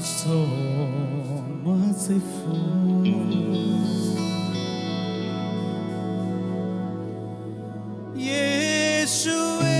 so merciful. യേശുവേ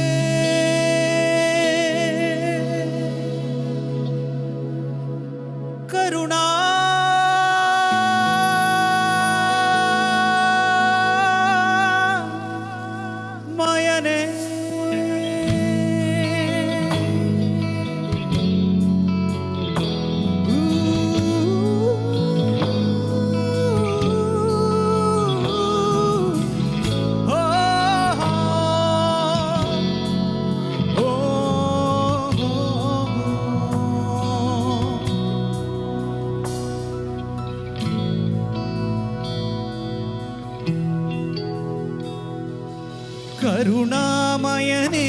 കരുണാമയനേ കരുണാമയനേ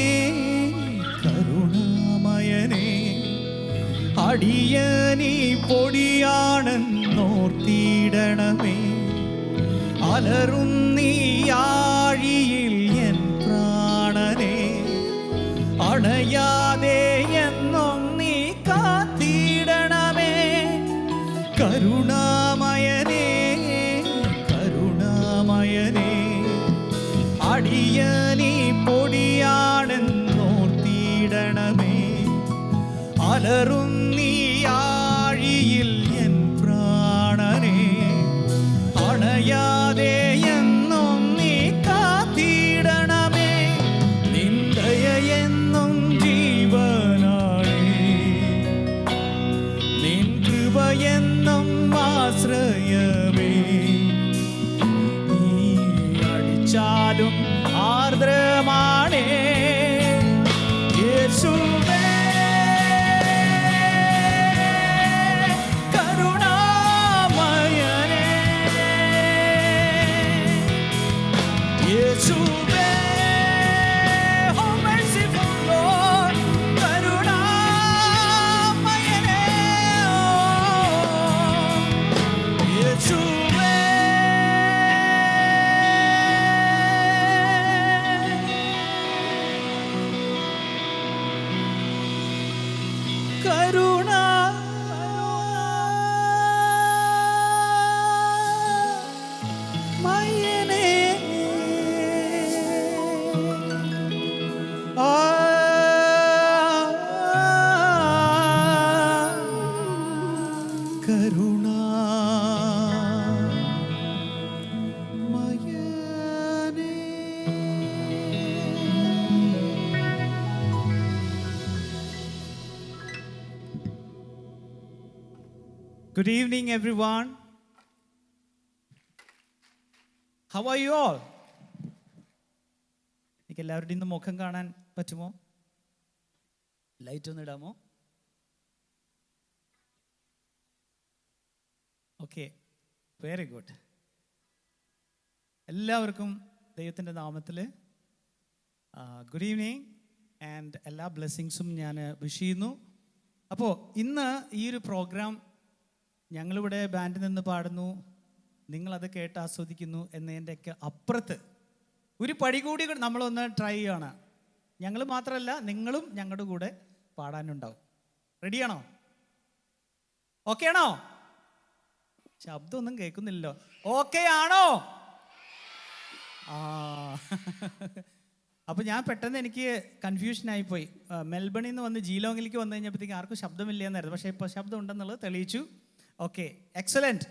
കരുണാമയനേ അടിയനീ പൊടിയാണെന്നോർത്തിടണമേ അലറുന്നീയാഴിയിൽ N പ്രാണനെ അണയാതെ എന്നും നീ കാത്തിടണമേ കരുണാമയനേ കരുണാമയനേ അടിയനീ പൊടിയാണെന്നോർത്തിടണമേ അലറുന്നീയാഴിയിൽ എൻ പ്രാണനെ അണയാതെ എന്നും നീ കാത്തിടണമേ നിൻ ദയ എന്നും ജീവനാണേ നിൻ കൃപ എന്നും ആശ്രയമേ നീ അടിച്ചാലും ആർദ്രമാണേ യേശുവേ കരുണാമയനേ യേശുവേ oh merciful Lord കരുണാമയനേ യേശുവേ കരുണാമയനേ കരുണാമയനേ. Good evening, everyone. How are you all? എനിക്ക് എല്ലാവരുടെയും ഇന്ന് മുഖം കാണാൻ പറ്റുമോ? ലൈറ്റ് ഒന്ന് ഇടാമോ? Okay, very good. എല്ലാവർക്കും ദൈവത്തിൻ്റെ നാമത്തിൽ ഗുഡ് ഈവനിങ് ആൻഡ് എല്ലാ ബ്ലെസ്സിങ്സും ഞാൻ വിഷ് ചെയ്യുന്നു. അപ്പോൾ ഇന്ന് ഈ ഒരു പ്രോഗ്രാം ഞങ്ങളിവിടെ ബാൻഡിൽ നിന്ന് പാടുന്നു, നിങ്ങളത് കേട്ട് ആസ്വദിക്കുന്നു എന്നതിൻ്റെയൊക്കെ അപ്പുറത്ത് ഒരു പടി കൂടി നമ്മളൊന്ന് ട്രൈ ചെയ്യണം. ഞങ്ങൾ മാത്രമല്ല, നിങ്ങളും ഞങ്ങളുടെ കൂടെ പാടാനുണ്ടാവും. റെഡിയാണോ? ഓക്കെ ആണോ? ശബ്ദമൊന്നും കേൾക്കുന്നില്ലല്ലോ. ഓക്കെ ആണോ? അപ്പോൾ ഞാൻ പെട്ടെന്ന് എനിക്ക് കൺഫ്യൂഷനായിപ്പോയി. മെൽബണിൽ നിന്ന് വന്ന് ജീലോങ്ങിലേക്ക് വന്നു കഴിഞ്ഞപ്പോഴത്തേക്ക് ആർക്കും ശബ്ദമില്ല എന്നായിരുന്നു. പക്ഷേ ഇപ്പോൾ ശബ്ദം ഉണ്ടെന്നുള്ളത് തെളിയിച്ചു. Okay, excellent.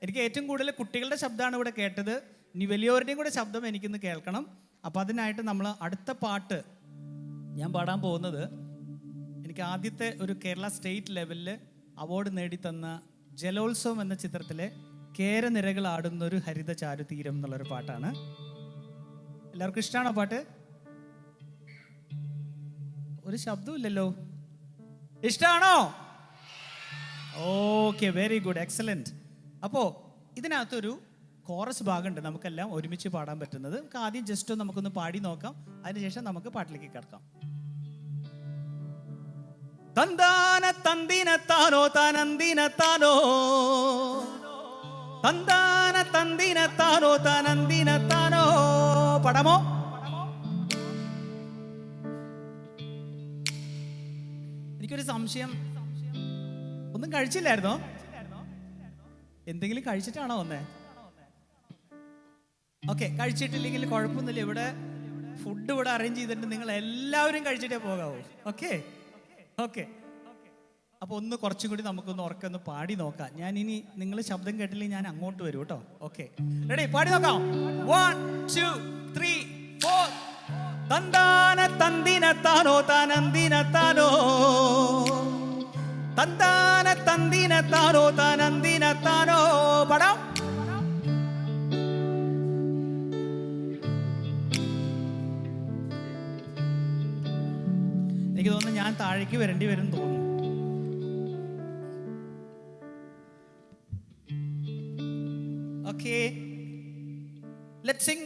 എനിക്ക് ഏറ്റവും കൂടുതൽ കുട്ടികളുടെ ശബ്ദമാണ് ഇവിടെ കേട്ടത്. ഇനി വലിയവരുടെയും കൂടെ ശബ്ദം എനിക്കിന്ന് കേൾക്കണം. അപ്പോൾ അതിനായിട്ട് നമ്മൾ അടുത്ത പാട്ട് ഞാൻ പാടാൻ പോകുന്നത് എനിക്ക് ആദ്യത്തെ ഒരു കേരള സ്റ്റേറ്റ് ലെവലിൽ അവാർഡ് നേടിത്തന്ന ജലോത്സവം എന്ന ചിത്രത്തിലെ കേരനിരകൾ ആടുന്നൊരു ഹരിത ചാരുതീരം എന്നുള്ളൊരു പാട്ടാണ്. എല്ലാവർക്കും ഇഷ്ടമാണോ പാട്ട്? ഒരു ശബ്ദമില്ലല്ലോ. ഇഷ്ടമാണോ? Okay, very good, excellent. അപ്പോൾ ഇതിനകത്തൊരു കോറസ് ഭാഗമുണ്ട് നമുക്കെല്ലാം ഒരുമിച്ച് പാടാൻ പറ്റുന്നത്. നമുക്ക് ആദ്യം ജസ്റ്റ് നമുക്കൊന്ന് പാടി നോക്കാം, അതിനുശേഷം നമുക്ക് പാട്ടിലേക്ക് കിടക്കാം. തന്താന തന്തിനത്താനോ താനന്തിനത്താനോ തന്താന തന്തിനത്താനോ താനന്തിനത്താനോ. പടമോ? എനിക്കൊരു സംശയം. ഒന്നും കഴിച്ചില്ലായിരുന്നോ? എന്തെങ്കിലും കഴിച്ചിട്ടാണോ വന്നേ? ഓക്കെ, കഴിച്ചിട്ടില്ലെങ്കിൽ കുഴപ്പമൊന്നുമില്ല. ഇവിടെ ഫുഡ് ഇവിടെ അറേഞ്ച് ചെയ്തിട്ട് നിങ്ങൾ എല്ലാവരും കഴിച്ചിട്ടേ പോകാവൂ. Okay okay. അപ്പോൾ ഒന്ന് കുറച്ചും കൂടി നമുക്കൊന്ന് ഉറക്കൊന്ന് പാടി നോക്കാം. ഞാൻ ഇനി നിങ്ങൾ ശബ്ദം കേട്ടില്ലെങ്കിൽ ഞാൻ അങ്ങോട്ട് വരും കേട്ടോ. Okay, ready? പാടി നോക്കാം. 1 2 3 4. തന്താന തന്തിന താനോ താനന്ദിന താനോ, തന്താന തന്തിന താനോ താനന്ദിന താനോ. പാടാം. എനിക്ക് തോന്നുന്നു ഞാൻ താഴേക്ക് വരേണ്ടി വരും തോന്നുന്നു. Okay, let's sing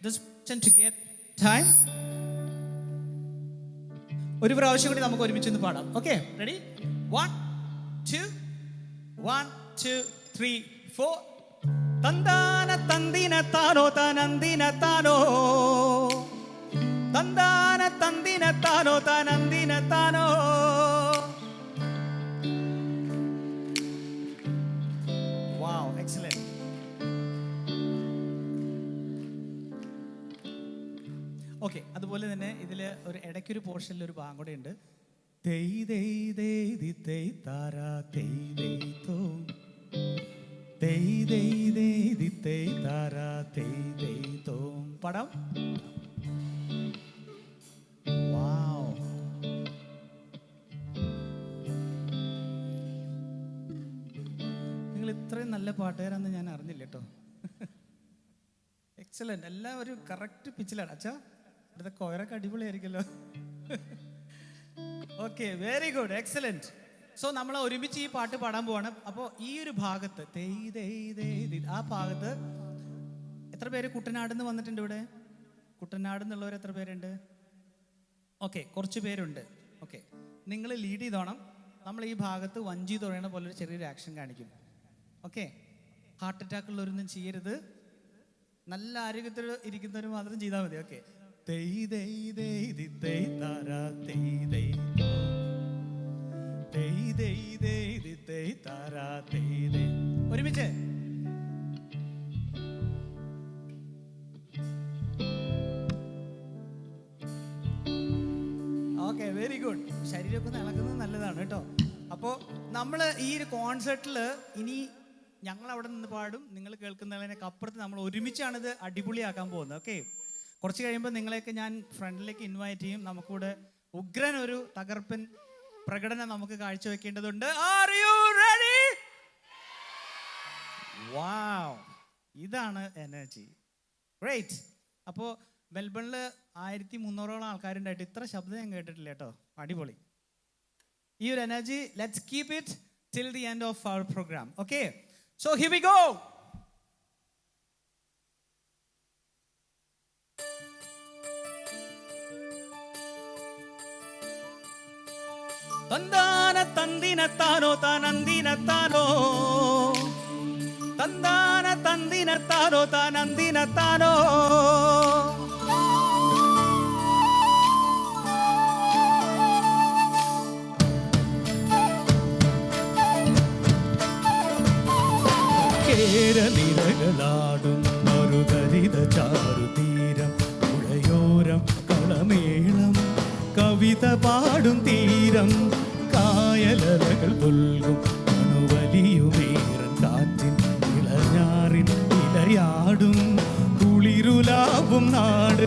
this together. Time. ഒരു പ്രാവശ്യം കൂടി നമുക്ക് ഒരുമിച്ച് ഒന്ന് പാടാം. Okay, ready? 1 2 1 2 3 4. തന്താന തന്തിന താനോ താനന്ദിന താനോ, തന്താന തന്തിന താനോ താനന്ദിന താനോ. Wow, excellent. ഓക്കെ, അതുപോലെ തന്നെ ഇതിൽ ഒരു ഇടയ്ക്കൊരു പോർഷനിൽ ഒരു ഭാഗം കൂടെ ഉണ്ട്. പടം. നിങ്ങൾ ഇത്രയും നല്ല പാട്ടുകാരാന്ന് ഞാൻ അറിഞ്ഞില്ല കേട്ടോ. എക്സലന്റ്. എല്ലാം ഒരു കറക്റ്റ് പിച്ചിലാണ്. അച്ഛാ, ഇവിടുത്തെ കൊയറൊക്കെ അടിപൊളിയായിരിക്കല്ലോ. Okay, very good, excellent. So നമ്മൾ ഒരുമിച്ച് ഈ പാട്ട് പാടാൻ പോവാണ്. അപ്പോൾ ഈ ഒരു ഭാഗത്ത് ആ ഭാഗത്ത് എത്ര പേര് കുട്ടനാട് നിന്ന് വന്നിട്ടുണ്ട് ഇവിടെ? കുട്ടനാട് നിന്നുള്ളവർ എത്ര പേരുണ്ട്? ഓക്കെ, കുറച്ച് പേരുണ്ട്. ഓക്കെ, നിങ്ങൾ ലീഡ് ചെയ്തോണം. നമ്മൾ ഈ ഭാഗത്ത് വഞ്ചി തുഴയണ പോലെ ഒരു ചെറിയൊരു ആക്ഷൻ കാണിക്കും. ഓക്കെ, ഹാർട്ട് അറ്റാക്ക് ഉള്ളവരൊന്നും ചെയ്യരുത്. നല്ല ആരോഗ്യത്തിൽ ഇരിക്കുന്നവർ മാത്രം ചെയ്താൽ മതി. ഓക്കെ, ഒരുമിച്ച്. Okay, very good. ശരീരമൊക്കെ ഇളകുന്നത് നല്ലതാണ് കേട്ടോ. അപ്പോൾ നമ്മൾ ഈ ഒരു കോൺസെർട്ടിൽ ഇനി ഞങ്ങൾ അവിടെ നിന്ന് പാടും, നിങ്ങൾ കേൾക്കുന്നതിനൊക്കെ അപ്പുറത്ത് നമ്മൾ ഒരുമിച്ചാണിത് അടിപൊളിയാക്കാൻ പോകുന്നത്. ഓക്കെ, കുറച്ച് കഴിയുമ്പോൾ നിങ്ങളെയൊക്കെ ഞാൻ ഫ്രണ്ടിലേക്ക് ഇൻവൈറ്റ് ചെയ്യും. നമുക്കിവിടെ ഉഗ്രൻ ഒരു തകർപ്പൻ പ്രകടനം നമുക്ക് കാഴ്ചവെക്കേണ്ടതുണ്ട്. Are you ready? Wow, ഇതാണ് എനർജി. ഗ്രേറ്റ്. അപ്പോൾ മെൽബണിൽ 1300ഓളം ആൾക്കാരുണ്ടായിട്ട് ഇത്ര ശബ്ദം ഞാൻ കേട്ടിട്ടില്ല കേട്ടോ. അടിപൊളി. ഈ ഒരു energy, let's keep it till the end of our program. Okay, so here we go. തന്താന തന്ദിന താനോ താനന്ദിന താനോ, തന്താന തന്ദിന താനോ താനന്ദിന താനോ. കേരനിരകളാടും മറുതരിത ചാരുതീരം, പുഴയോരം കളമേളം കവിത പാടും തീരം, കായലകൾ പുൽകും അണുവലിയുമേറൻ കാറ്റിൻ ഇളഞ്ഞാറിൻ ഇലയാടും കുളിരുലാവും നാട്,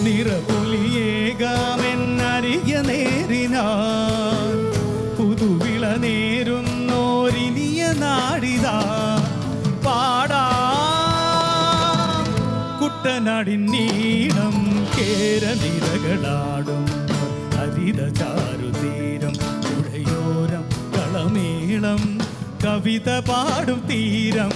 നിറപൊലിയേകാമെന്നരിക നേരിനാൻ പുതുവിള നേരുന്നോരിനിയ നാടിതാ പാടാ കുട്ടനാടിൻ നീളം. കേരനിരകളാടും ഹരിത ചാരുതീരം, പുഴയോരം കളമേളം കവിത പാടും തീരം.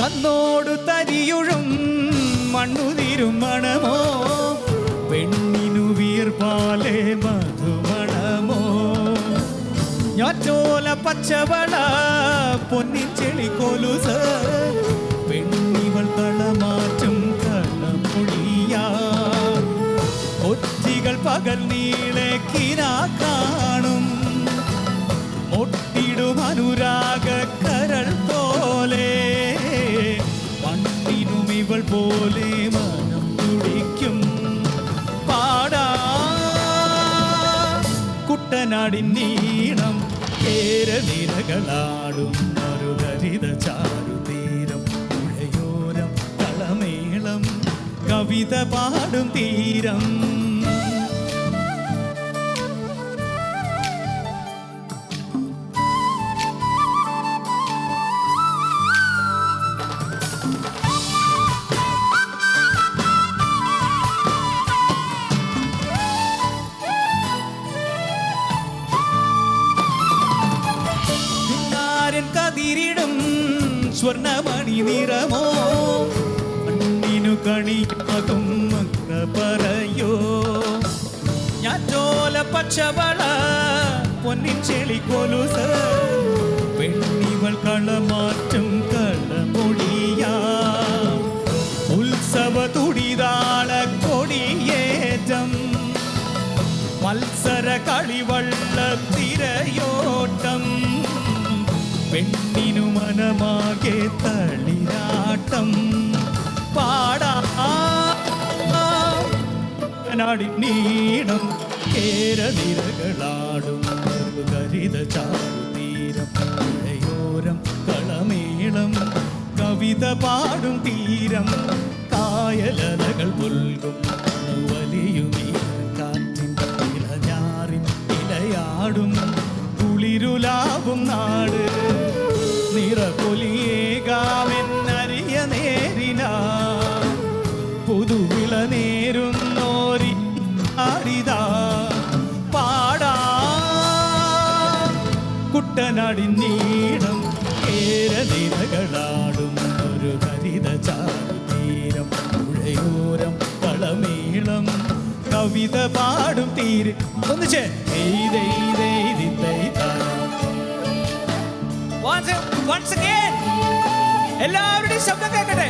കന്നോടു തരിയുഴും മണ്ണുതിരും മണമോ, പെണ്ണിനു വീർപ്പാലേ മധുമണമോ, ഞാറ്റോല പച്ചവള പൊന്നിൻ ചെളി കൊലുസ്, പെണ്ണു കളമാറ്റും കളമൊഴിയാ ഒറ്റികൾ പകൽ നീളെ കിനാ കാണും മൊട്ടിടും അനുരാഗ കരൾ പോലെ മണ്ണിനും ഇവൾ പോലെ മനം തുടിക്കും പാടാ കുട്ടനാടിൻ നീളം കേരനിരകളാടും മറുഹരിത ചാരുതീരം പുഴയോരം കളമേളം കവിത പാടും തീരം കതിരിടും സ്വർണമണി നിറമോ മണ്ണിനു കണിയാകും മക്ക പറയോ ഞാൻ ചോല പച്ചവള പൊന്നിൻ ചെളി കൊലുസ് പെണ്ണിവൾ കളമാറ്റും കളമൊഴിയാ ഉത്സവ തുടിതാള കൊടിയേറ്റം മത്സര കളിവള്ള തിരയോട്ടം പെണ്ണിനു മനമാകെ തളിരാട്ടം പാടാ നാടിൻ നീളം കേരനിരകളാടും ഹരിത ചാരുതീരം പുഴയോരം കളമേളം കവിത പാടും തീരം കായലലകൾ പുൽകും വലിയുമീ കാറ്റിൻ ഇളഞ്ഞാറിൻ ഇലയാടും കുളിരുലാവും നാട് നിറപൊലിയേകാമെന്നറിയ നേരിന പുതുവിള നേരുന്നോരി ആടിതാ പാടാ കുട്ടനാടിൻ നീളം കേരനിരകളാടും ഒരു ഹരിത ചാരുതീരം പുഴയോരം കളമേളം കവിത പാടും തീരെ ഒന്നിച്ച് once again എല്ലാവരുടെയും ശബ്ദം കേൾക്കട്ടെ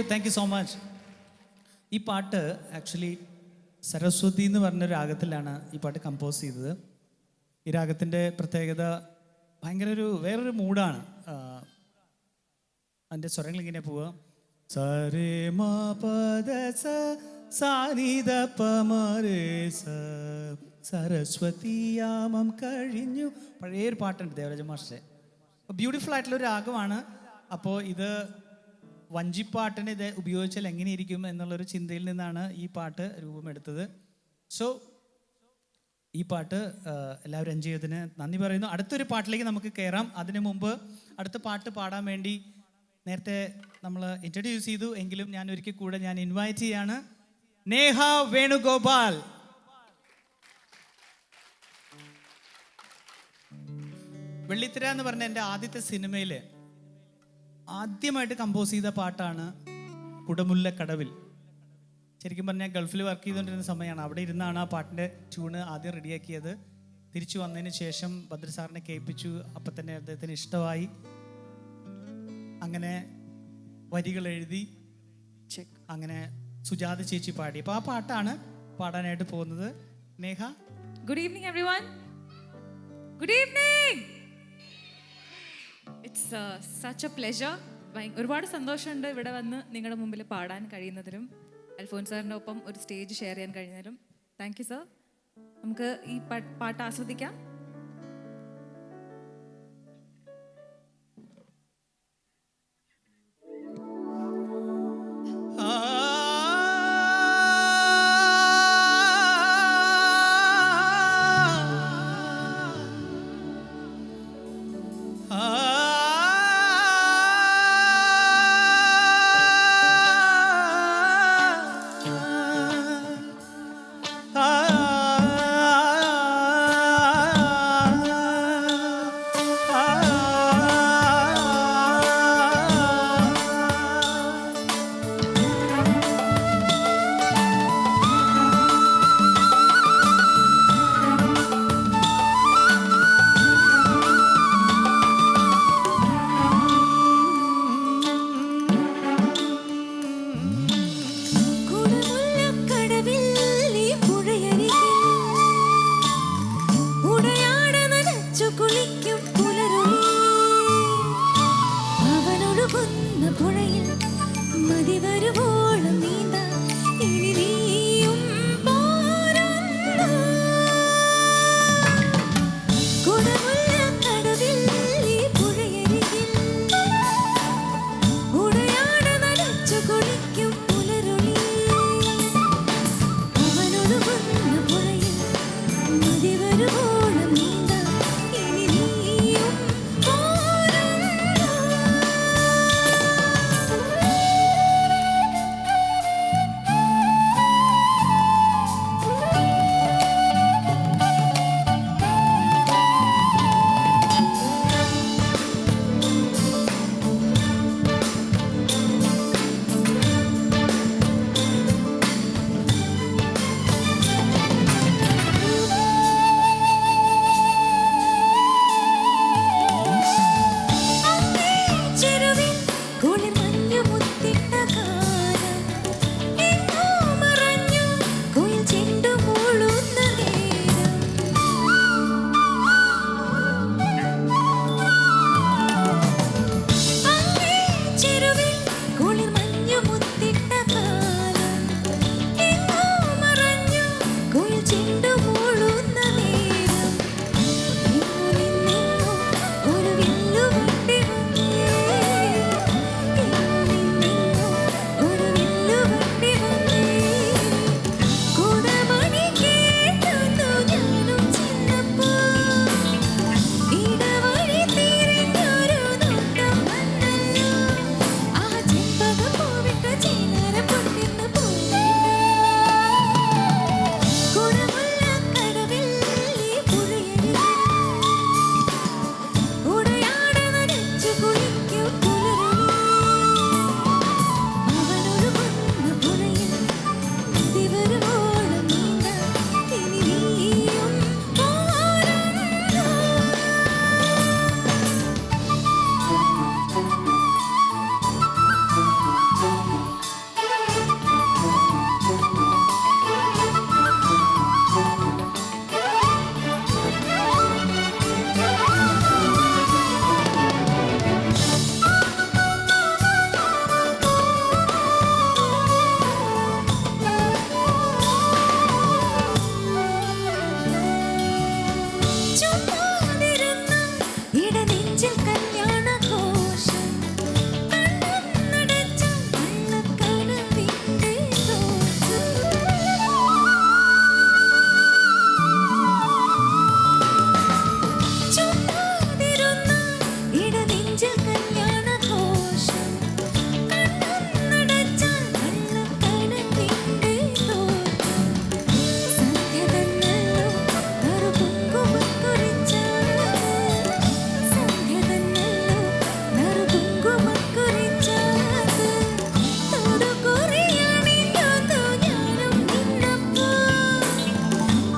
താങ്ക് യു സോ മച്ച്. ഈ പാട്ട് ആക്ച്വലി സരസ്വതി എന്ന് പറഞ്ഞ രാഗത്തിലാണ് ഈ പാട്ട് കമ്പോസ് ചെയ്തത്. ഈ രാഗത്തിൻ്റെ പ്രത്യേകത ഭയങ്കര വേറൊരു മൂഡാണ്. അതിൻ്റെ സ്വരങ്ങൾ ഇങ്ങനെ പോവുക സരേ മാ പദ സ സാനിധ പമരേ സ സരസ്വതിയാമം കഴിഞ്ഞു. പഴയൊരു പാട്ടുണ്ട് ദേവരാജ മാസ്റ്ററെ. ബ്യൂട്ടിഫുൾ ആയിട്ടുള്ളൊരു രാഗമാണ്. അപ്പോൾ ഇത് വഞ്ചിപ്പാട്ടിന് ഇത് ഉപയോഗിച്ചാൽ എങ്ങനെയിരിക്കും എന്നുള്ളൊരു ചിന്തയിൽ നിന്നാണ് ഈ പാട്ട് രൂപമെടുത്തത്. സോ ഈ പാട്ട് എല്ലാവരും എൻജോയ് ചെയ്തതിന് നന്ദി പറയുന്നു. അടുത്തൊരു പാട്ടിലേക്ക് നമുക്ക് കയറാം. അതിനു മുമ്പ് അടുത്ത പാട്ട് പാടാൻ വേണ്ടി നേരത്തെ നമ്മൾ ഇൻട്രൊഡ്യൂസ് ചെയ്തു എങ്കിലും ഞാൻ ഒരിക്കൽ കൂടെ ഞാൻ ഇൻവൈറ്റ് ചെയ്യാണ് നേഹ വേണുഗോപാൽ. വെള്ളിത്തിര എന്ന് പറഞ്ഞ എൻ്റെ ആദ്യത്തെ സിനിമയിൽ ആദ്യമായിട്ട് കമ്പോസ് ചെയ്ത പാട്ടാണ് കുടമുല്ലക്കടവിൽ. ശരിക്കും പറഞ്ഞാൽ ഗൾഫിൽ വർക്ക് ചെയ്തുകൊണ്ടിരുന്ന സമയമാണ്. അവിടെ ഇരുന്നാണ് ആ പാട്ടിൻ്റെ ട്യൂണ് ആദ്യം റെഡിയാക്കിയത്. തിരിച്ചു വന്നതിന് ശേഷം ഭദ്ര സാറിനെ കേൾപ്പിച്ചു. അപ്പം തന്നെ അദ്ദേഹത്തിന് ഇഷ്ടമായി. അങ്ങനെ വരികൾ എഴുതി അങ്ങനെ സുജാത ചേച്ചി പാടി. അപ്പോൾ ആ പാട്ടാണ് പാടാനായിട്ട് പോകുന്നത്. Neha. Good evening everyone. Good evening. It's such A pleasure. ഒരുപാട് സന്തോഷമുണ്ട് ഇവിടെ വന്ന് നിങ്ങളുടെ മുമ്പിൽ പാടാൻ കഴിയുന്നതിലും അൽഫോൻസ് സാറിൻ്റെ ഒപ്പം ഒരു സ്റ്റേജ് ഷെയർ ചെയ്യാൻ കഴിയുന്നതിലും താങ്ക് യു സർ. നമുക്ക് ഈ പാട്ട് ആസ്വദിക്കാം.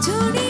जोड़ी